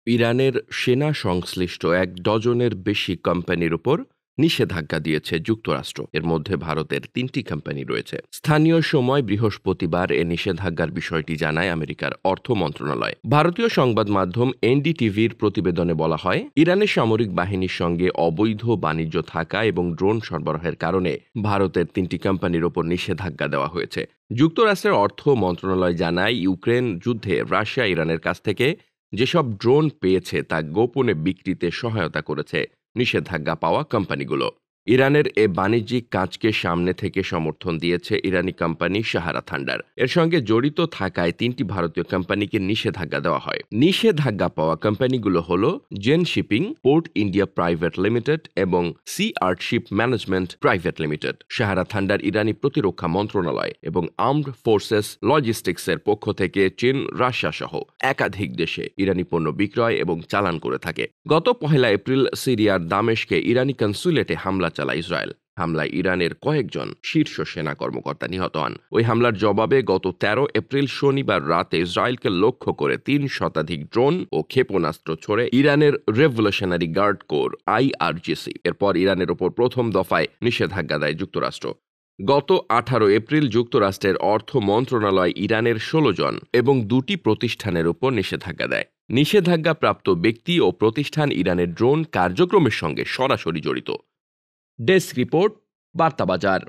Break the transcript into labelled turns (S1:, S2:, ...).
S1: ইরানের সেনা সংশ্লিষ্ট ১ ডজনের বেশি কোম্পানির উপর নিষেধাজ্ঞা দিয়েছে যুক্তরাষ্ট্র। এর মধ্যে ভারতের ৩টি কোম্পানি রয়েছে। স্থানীয় সময় বৃহস্পতিবার এ নিষেধাজ্ঞার বিষয়টি জানায় আমেরিকার অর্থ মন্ত্রণালয়। ভারতীয় সংবাদ মাধ্যম এনডিটিভির প্রতিবেদনে বলা হয়, ইরানের সামরিক বাহিনীর সঙ্গে অবৈধ বাণিজ্য থাকা এবং ড্রোন সরবরাহের কারণে ভারতের ৩টি কোম্পানির ওপর নিষেধাজ্ঞা দেওয়া হয়েছে। যুক্তরাষ্ট্রের অর্থ মন্ত্রণালয় জানায়, ইউক্রেন যুদ্ধে রাশিয়া ইরানের কাছ থেকে যেসব ড্রোন পেয়েছে তা গোপনে বিক্রিতে সহায়তা করেছে নিষেধাজ্ঞা পাওয়া কোম্পানিগুলো। ইরানের এ বাণিজ্যিক কাজকে সামনে থেকে সমর্থন দিয়েছে ইরানি কোম্পানি সাহারা থান্ডার। এর সঙ্গে জড়িত থাকায় ৩টি ভারতীয় কোম্পানিকে নিষেধাজ্ঞা দেওয়া হয়। নিষেধাজ্ঞা পাওয়া কোম্পানিগুলো হল Zen Shipping, Port India Private Limited এবং Sea Art Ship Management Private Limited. Sahara Thunder ইরানি প্রতিরক্ষা মন্ত্রণালয় এবং আর্মড ফোর্সেস লজিস্টিক্সের পক্ষ থেকে চীন, রাশিয়া সহ একাধিক দেশে ইরানি পণ্য বিক্রয় এবং চালান করে থাকে। গত ১ এপ্রিল সিরিয়ার দামেস্কে ইরানি কনসুলেটে হামলা চালায় ইসরায়েল। হামলায় ইরানের কয়েকজন শীর্ষ সেনা কর্মকর্তা নিহত হন। ওই হামলার জবাবে গত ১৩ এপ্রিল শনিবার রাতে ইসরায়েলকে লক্ষ্য করে ৩ শতাধিক ড্রোন ও ক্ষেপণাস্ত্র ছড়ে ইরানের রেভলিউশনারি গার্ড কোর IRGC। এরপর ইরানের ওপর প্রথম দফায় নিষেধাজ্ঞা দেয় যুক্তরাষ্ট্র। গত ১৮ এপ্রিল যুক্তরাষ্ট্রের অর্থ মন্ত্রণালয় ইরানের ১৬ জন এবং ২টি প্রতিষ্ঠানের উপর নিষেধাজ্ঞা দেয়। নিষেধাজ্ঞাপ্রাপ্ত ব্যক্তি ও প্রতিষ্ঠান ইরানের ড্রোন কার্যক্রমের সঙ্গে সরাসরি জড়িত। Desk report, বার্তাবাজার।